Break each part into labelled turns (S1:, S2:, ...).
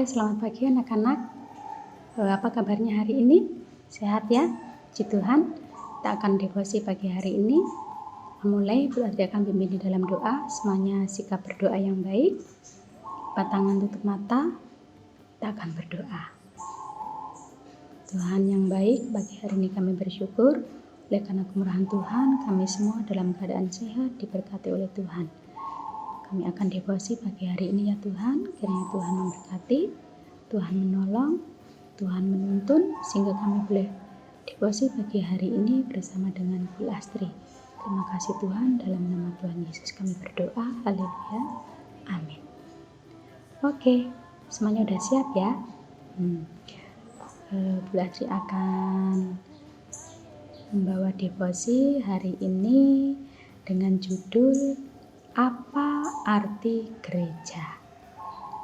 S1: selamat pagi anak-anak. Apa kabarnya hari ini? Sehat ya? Puji Tuhan. Kita akan devosi pagi hari ini. Memulai, Bu Adri akan pimpin di dalam doa. Semuanya sikap berdoa yang baik. Tangan tutup mata. Kita akan berdoa. Tuhan yang baik, pagi hari ini kami bersyukur. Oleh karena kemurahan Tuhan, kami semua dalam keadaan sehat, diberkati oleh Tuhan. Kami akan devosi pagi hari ini ya Tuhan. Kiranya Tuhan memberkati, Tuhan menolong, Tuhan menuntun, sehingga kami boleh devosi pagi hari ini bersama dengan Bu Astri. Terima kasih Tuhan, dalam nama Tuhan Yesus kami berdoa. Haleluya. Amin. Oke, semuanya udah siap ya? Bu Astri akan membawa devosi hari ini dengan judul Apa Arti Gereja?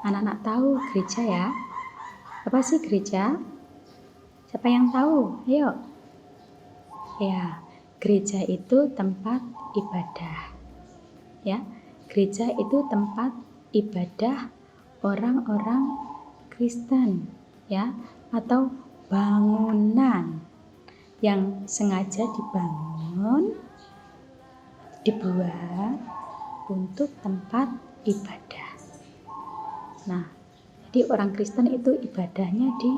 S1: Anak-anak tahu gereja ya? Apa sih gereja? Siapa yang tahu? Ayo. Ya, gereja itu tempat ibadah. Ya, gereja itu tempat ibadah orang-orang Kristen, ya, atau bangunan yang sengaja dibuat untuk tempat ibadah. Nah, jadi orang Kristen itu ibadahnya di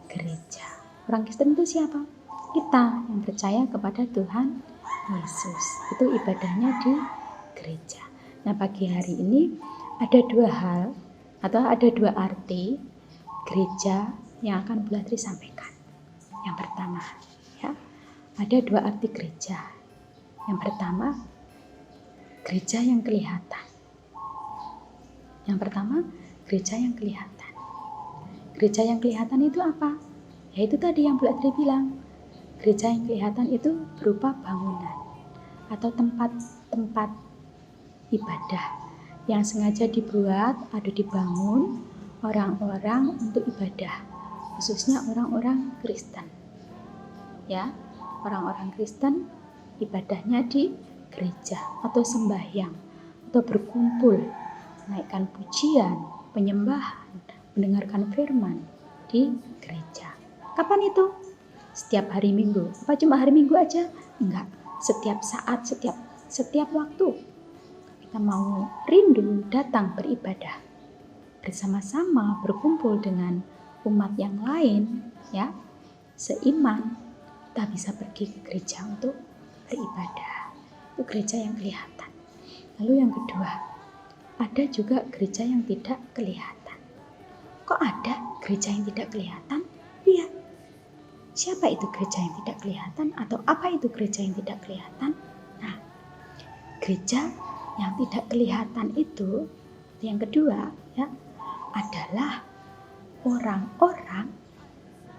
S1: gereja. Orang Kristen itu siapa? Kita yang percaya kepada Tuhan Yesus. Itu ibadahnya di gereja. Nah, pagi hari ini ada dua hal atau ada dua arti gereja yang akan Bu Adri sampaikan. Yang pertama, ya, ada dua arti gereja. Yang pertama, gereja yang kelihatan. Yang pertama, gereja yang kelihatan. Gereja yang kelihatan itu apa? Ya itu tadi yang Bu Adri bilang. Gereja yang kelihatan itu berupa bangunan atau tempat-tempat ibadah yang sengaja dibuat atau dibangun orang-orang untuk ibadah, khususnya orang-orang Kristen. Ya, orang-orang Kristen ibadahnya di gereja atau sembahyang atau berkumpul, menaikkan pujian, penyembahan, mendengarkan firman di gereja. Kapan itu? Setiap hari Minggu. Apa cuma hari Minggu aja? Enggak. Setiap saat, setiap waktu. Kita mau rindu datang beribadah bersama-sama, berkumpul dengan umat yang lain, ya, seiman, kita bisa pergi ke gereja untuk beribadah. Itu gereja yang kelihatan. Lalu yang kedua, ada juga gereja yang tidak kelihatan. Kok ada gereja yang tidak kelihatan? Iya. Siapa itu gereja yang tidak kelihatan? Atau apa itu gereja yang tidak kelihatan? Nah, gereja yang tidak kelihatan itu, yang kedua, ya, adalah orang-orang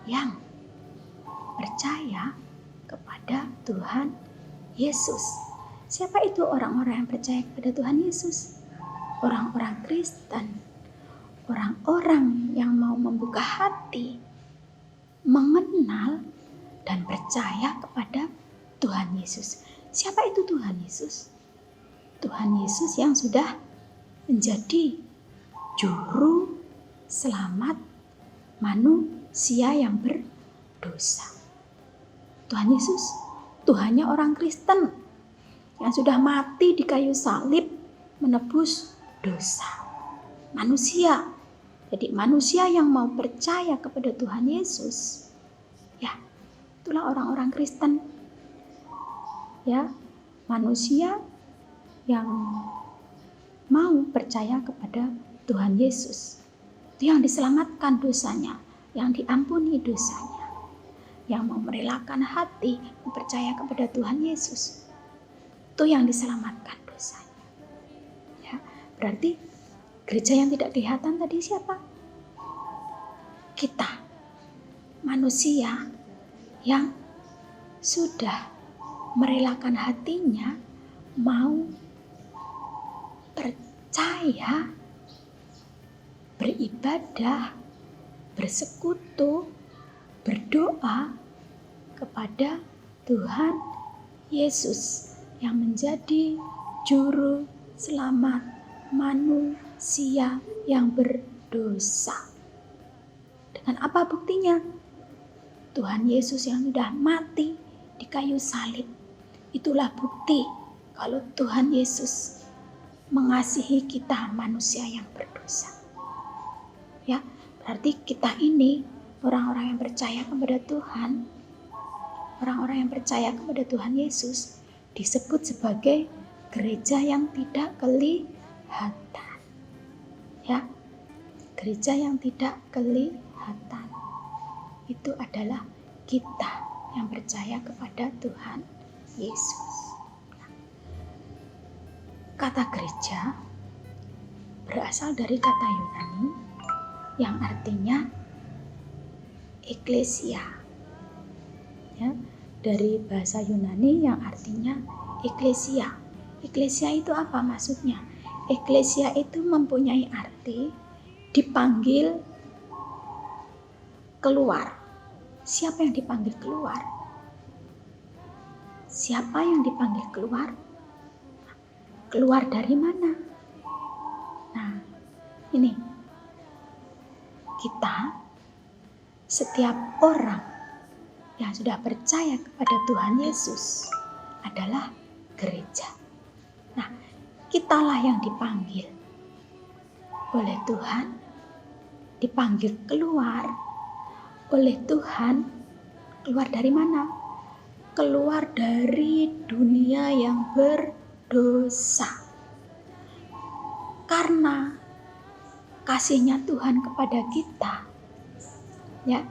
S1: yang percaya kepada Tuhan Yesus. Siapa itu orang-orang yang percaya kepada Tuhan Yesus? Orang-orang Kristen, orang-orang yang mau membuka hati, mengenal dan percaya kepada Tuhan Yesus. Siapa itu Tuhan Yesus? Tuhan Yesus yang sudah menjadi juru selamat manusia yang berdosa. Tuhan Yesus, Tuhannya orang Kristen yang sudah mati di kayu salib menebus dosa manusia. Jadi manusia yang mau percaya kepada Tuhan Yesus, ya, itulah orang-orang Kristen. Ya, manusia yang mau percaya kepada Tuhan Yesus. Itu yang diselamatkan dosanya, yang diampuni dosanya, yang mau merelakan hati percaya kepada Tuhan Yesus. Itu yang diselamatkan dosanya. Ya, berarti gereja yang tidak kelihatan tadi siapa? Kita, manusia yang sudah merelakan hatinya, mau percaya, beribadah, bersekutu, berdoa kepada Tuhan Yesus yang menjadi juru selamat manusia yang berdosa. Dengan apa buktinya? Tuhan Yesus yang sudah mati di kayu salib. Itulah bukti kalau Tuhan Yesus mengasihi kita manusia yang berdosa. Ya, berarti kita ini orang-orang yang percaya kepada Tuhan, orang-orang yang percaya kepada Tuhan Yesus disebut sebagai gereja yang tidak kelihatan. Ya, gereja yang tidak kelihatan itu adalah kita yang percaya kepada Tuhan Yesus. Kata gereja berasal dari kata Yunani yang artinya eklesia. Ya, dari bahasa Yunani yang artinya eklesia. Eklesia itu apa maksudnya? Eklesia itu mempunyai arti dipanggil keluar. Siapa yang dipanggil keluar? Siapa yang dipanggil keluar? Keluar dari mana? Nah, ini kita, setiap orang yang sudah percaya kepada Tuhan Yesus adalah gereja. Nah, kitalah yang dipanggil oleh Tuhan, dipanggil keluar oleh Tuhan. Keluar dari mana? Keluar dari dunia yang berdosa. Karena kasihnya Tuhan kepada kita, ya,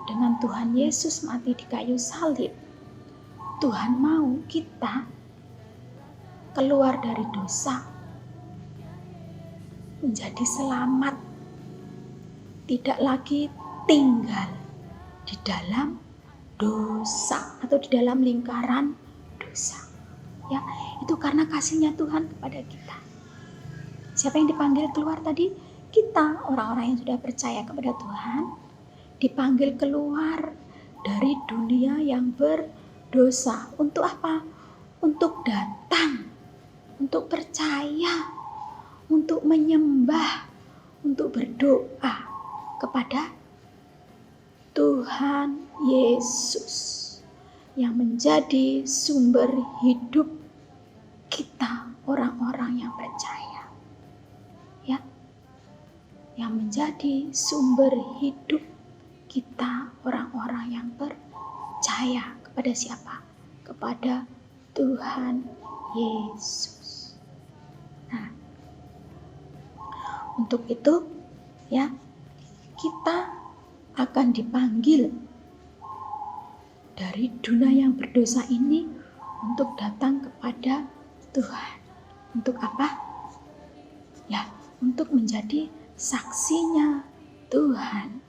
S1: dengan Tuhan Yesus mati di kayu salib, Tuhan mau kita keluar dari dosa, menjadi selamat, tidak lagi tinggal di dalam dosa atau di dalam lingkaran dosa. Ya, itu karena kasihnya Tuhan kepada kita. Siapa yang dipanggil keluar tadi? Kita, orang-orang yang sudah percaya kepada Tuhan, dipanggil keluar dari dunia yang berdosa. Untuk apa? Untuk datang, untuk percaya, untuk menyembah, untuk berdoa kepada Tuhan Yesus yang menjadi sumber hidup kita, orang-orang yang percaya. Ya, yang menjadi sumber hidup kita, orang-orang yang percaya kepada siapa? Kepada Tuhan Yesus. Nah, untuk itu ya, kita akan dipanggil dari dunia yang berdosa ini untuk datang kepada Tuhan. Untuk apa? Ya, untuk menjadi saksinya Tuhan,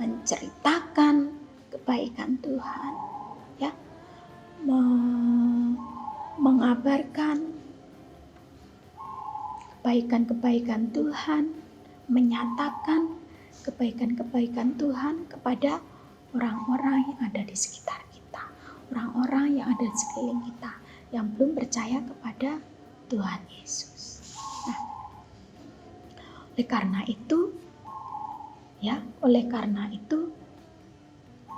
S1: menceritakan kebaikan Tuhan, ya, mengabarkan kebaikan-kebaikan Tuhan, menyatakan kebaikan-kebaikan Tuhan kepada orang-orang yang ada di sekitar kita, orang-orang yang ada di sekeliling kita yang belum percaya kepada Tuhan Yesus. Nah, oleh karena itu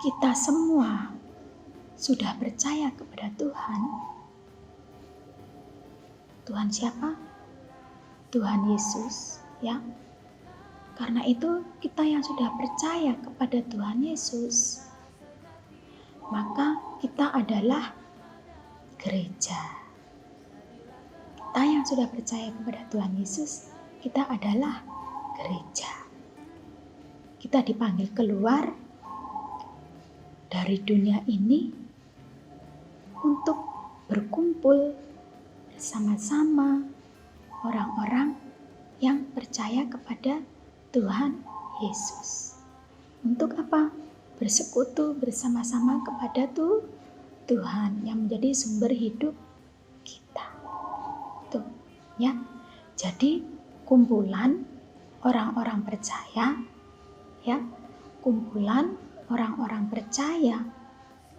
S1: kita semua sudah percaya kepada Tuhan. Tuhan siapa? Tuhan Yesus, ya. Karena itu kita yang sudah percaya kepada Tuhan Yesus, maka kita adalah gereja. Kita yang sudah percaya kepada Tuhan Yesus, kita adalah gereja. Kita dipanggil keluar dari dunia ini untuk berkumpul bersama-sama orang-orang yang percaya kepada Tuhan Yesus. Untuk apa? Bersekutu bersama-sama kepada Tuhan yang menjadi sumber hidup kita. Tuh, ya. Jadi kumpulan orang-orang percaya, ya. Kumpulan orang-orang percaya.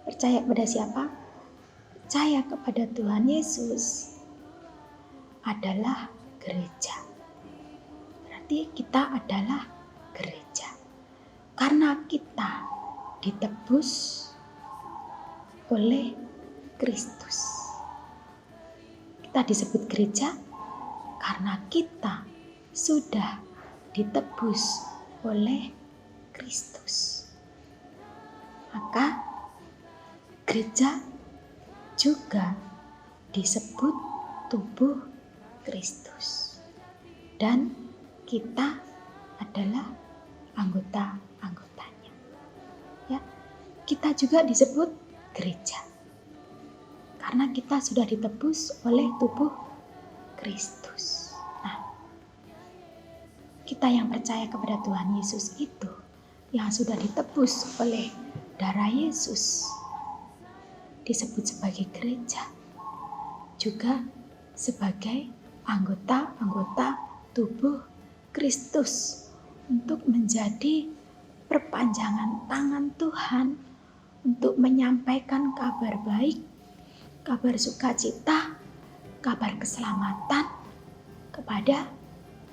S1: Percaya kepada siapa? Percaya kepada Tuhan Yesus adalah gereja. Berarti kita adalah gereja. Karena karena kita ditebus oleh Kristus. Kita disebut gereja karena kita sudah ditebus oleh Kristus. Maka gereja juga disebut tubuh Kristus. Dan kita adalah anggota-anggotanya. Ya, kita juga disebut gereja. Karena kita sudah ditebus oleh tubuh Kristus. Nah, kita yang percaya kepada Tuhan Yesus itu, yang sudah ditebus oleh darah Yesus, disebut sebagai gereja, juga sebagai anggota-anggota tubuh Kristus untuk menjadi perpanjangan tangan Tuhan untuk menyampaikan kabar baik, kabar sukacita, kabar keselamatan kepada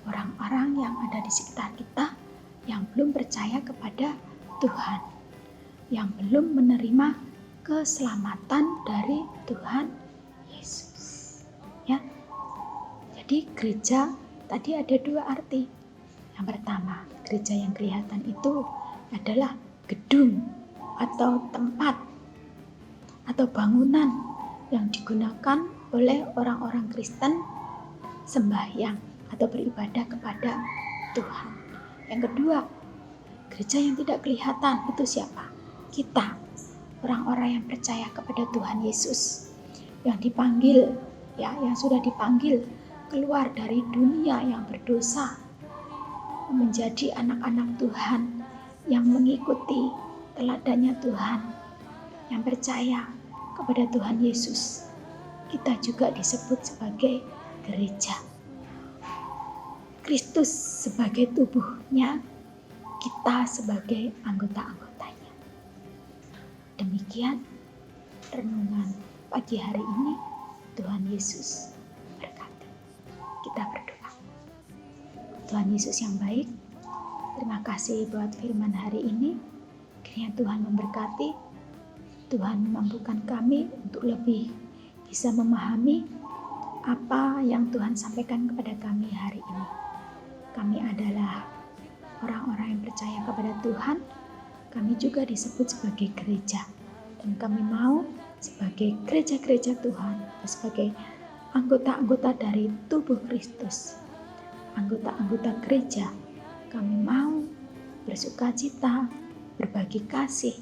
S1: orang-orang yang ada di sekitar kita yang belum percaya kepada Tuhan, yang belum menerima keselamatan dari Tuhan Yesus. Ya, jadi gereja tadi ada dua arti. Yang pertama, gereja yang kelihatan itu adalah gedung atau tempat atau bangunan yang digunakan oleh orang-orang Kristen sembahyang atau beribadah kepada Tuhan. Yang kedua, gereja yang tidak kelihatan itu siapa? Kita, orang-orang yang percaya kepada Tuhan Yesus, yang dipanggil, ya, yang sudah dipanggil keluar dari dunia yang berdosa, menjadi anak-anak Tuhan yang mengikuti teladannya Tuhan, yang percaya kepada Tuhan Yesus. Kita juga disebut sebagai gereja. Kristus sebagai tubuhnya, kita sebagai anggota-anggotanya. Demikian renungan pagi hari ini. Tuhan Yesus berkati. Kita berdoa. Tuhan Yesus yang baik, terima kasih buat firman hari ini. Kiranya Tuhan memberkati, Tuhan memampukan kami untuk lebih bisa memahami apa yang Tuhan sampaikan kepada kami hari ini. Kami adalah orang-orang yang percaya kepada Tuhan. Kami juga disebut sebagai gereja. Dan kami mau sebagai gereja-gereja Tuhan, sebagai anggota-anggota dari tubuh Kristus, anggota-anggota gereja, kami mau bersukacita, berbagi kasih,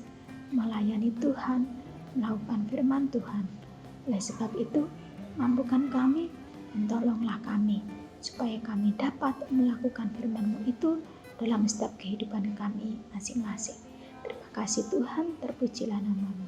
S1: melayani Tuhan, melakukan firman Tuhan. Oleh sebab itu, mampukan kami dan tolonglah kami, supaya kami dapat melakukan firman-Mu itu dalam setiap kehidupan kami masing-masing. Terima kasih Tuhan, terpujilah nama-Mu.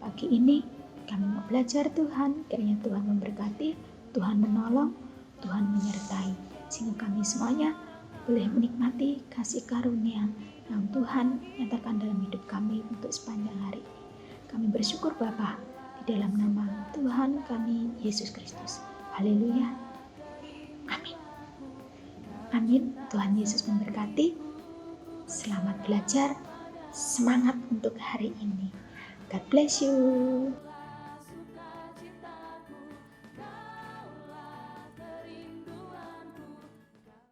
S1: Pagi ini kami mau belajar Tuhan, kiranya Tuhan memberkati, Tuhan menolong, Tuhan menyertai, sehingga kami semuanya boleh menikmati kasih karunia yang Tuhan nyatakan dalam hidup kami untuk sepanjang hari ini. Kami bersyukur Bapa, di dalam nama Tuhan kami Yesus Kristus. Haleluya. Amin. Amin. Tuhan Yesus memberkati. Selamat belajar. Semangat untuk hari ini. God bless you.